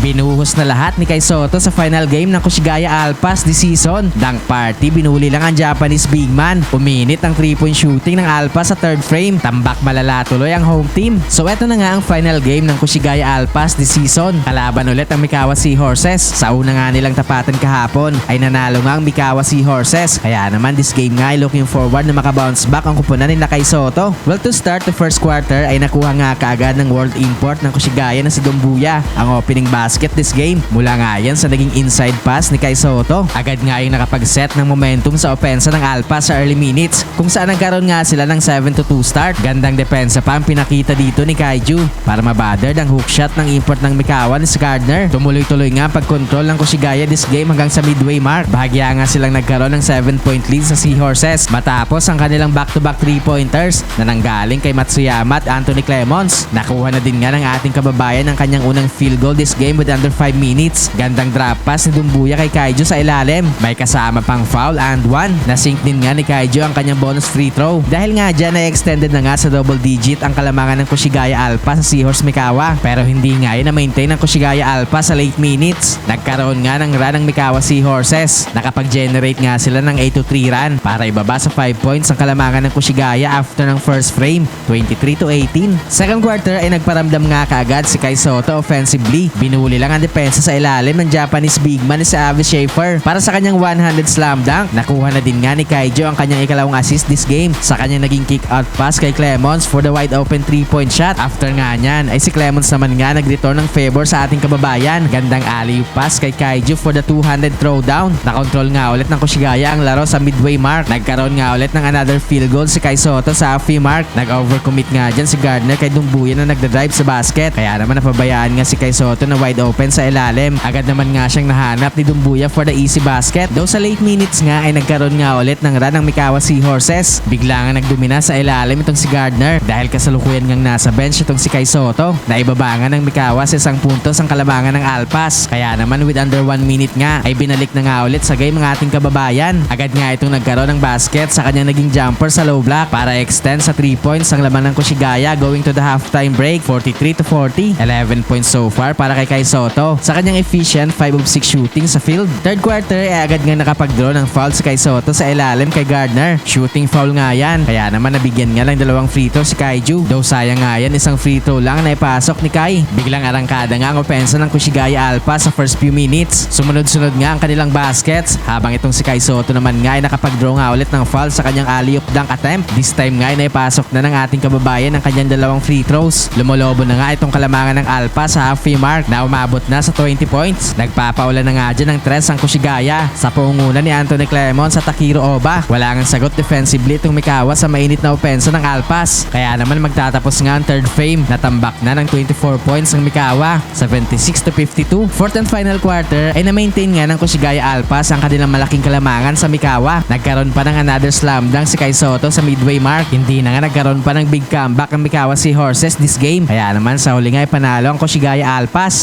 Binuhos na lahat ni Kai Sotto sa final game ng Koshigaya Alpas this season. Dunk party, binuli lang ang Japanese big man. Uminit ang 3-point shooting ng Alpas sa third frame. Tambak malala tuloy ang home team. So eto na nga ang final game ng Koshigaya Alpas this season. Kalaban ulit ang Mikawa Seahorses. Sa una nga nilang tapatan kahapon ay nanalo nga ang Mikawa Seahorses. Kaya naman this game nga ay looking forward na makabounce back ang kupunan ni Kai Sotto. Well, to start the first quarter ay nakuha nga kaagad ng world import ng Koshigaya na si Dumbuya ang opening basket this game. Mula nga yan sa naging inside pass ni Kai Sotto. Agad nga yung nakapag-set ng momentum sa opensa ng Alpas sa early minutes kung saan nagkaroon nga sila ng 7-2 start. Gandang depensa pa ang pinakita dito ni Kaiju para mabothered ang hook shot ng import ng Mikawa ni si Gardner. Tumuloy-tuloy nga ang pagkontrol ng Koshigaya this game hanggang sa midway mark. Bahagya nga silang nagkaroon ng 7-point lead sa Seahorses matapos ang kanilang back-to-back 3-pointers na nanggaling kay Matsuyama at Anthony Clemons. Nakuha na din nga ng ating kababayan ang kanyang unang field goal this game with under 5 minutes. Gandang drop pass ni Dumbuya kay Kaiju sa ilalim. May kasama pang foul and one. Nasink din nga ni Kaiju ang kanyang bonus free throw. Dahil nga dyan ay extended na nga sa double digit ang kalamangan ng Koshigaya Alpas sa Seahorse Mikawa. Pero hindi nga yun na-maintain ng Koshigaya Alpas sa late minutes. Nagkaroon nga ng run ng Mikawa Seahorses. Nakapag-generate nga sila ng 8-3 run para ibaba sa 5 points ang kalamangan ng Koshigaya after ng first frame, 23-18. Second quarter ay nagparamdam nga kaagad si Kai Sotto offensively. Binuli lang ang depensa sa ilalim ng Japanese big man ni si Avi Schaefer para sa kanyang 100 slam dunk. Nakuha na din nga ni Kaiju ang kanyang ikalawang assist this game sa kanyang naging kick out pass kay Clemons for the wide open 3-point shot. After nga niyan ay si Clemons naman nga nag-return ng favor sa ating kababayan. Gandang alley pass kay Kaiju for the 200 throwdown. Nakontrol nga ulit ng Koshigaya ang laro sa midway mark. Nagkaroon nga ulit ng another field goal si Kai Sotto sa halfway mark. Nag-overcommit nga dyan si Gardner kay Dumbuya na nagdadrive sa basket. Kaya naman napabayaan nga si Kai Sotto na wide open sa ilalim. Agad naman nga siyang nahanap ni Dumbuya for the easy basket. Though sa late minutes nga ay nagkaroon nga ulit ng run ng Mikawa Seahorses. Bigla nga nagdomina sa ilalim itong si Gardner dahil kasalukuyan ngang nasa bench itong si Kai Sotto. Naibabangan ng Mikawa sa isang puntos ang kalamangan ng Alpas. Kaya naman with under 1 minute nga ay binalik na nga ulit sa game ng ating kababayan. Agad nga itong nagkaroon ng basket sa kanyang naging jumper sa low block para extend sa 3 points ang laman ng Koshigaya going to the halftime break, 43-40. 11 points so far para kay Kai Sotto sa kanyang efficient 5 of 6 shooting sa field. Third quarter ay agad nga nakapag-draw ng foul si Kai Sotto sa ilalim kay Gardner. Shooting foul nga yan. Kaya naman nabigyan nga lang 2 free throw si Kaiju. Though sayang nga yan, isang free throw lang na ipasok ni Kai. Biglang arangkada nga ang opensa ng Koshigaya Alpas sa first few minutes. Sumunod-sunod nga ang kanilang baskets habang itong si Kai Sotto naman nga ay nakapag-draw nga ulit ng foul sa kanyang alley-oop dunk attempt. This time nga ay naipasok na ng ating kababayan ang kanyang 2 free throws. Lumolobo na nga itong kalamangan ng Alpas sa halfway mark na umabot na sa 20 points. Nagpapaula na nga dyan ng 3 ang Koshigaya sa pangunguna ni Anthony Clemons sa Takiro Oba. Wala ngang sagot defensively itong Mikawa sa mainit na opensa ng Alpas. Kaya naman magtatapos nga ang third frame. Natambak na ng 24 points ng Mikawa, 76-52. Fourth and final quarter ay na-maintain nga ng Koshigaya Alpas ang kanilang malaking kalamangan sa Mikawa. Nagkaroon pa ng another slam dunk si Kai Sotto sa midway mark. Hindi na nga nagkaroon pa ng big comeback ng Mikawa Seahorses this game. Kaya naman sa huli nga ay panalo ang Koshigaya Alpas.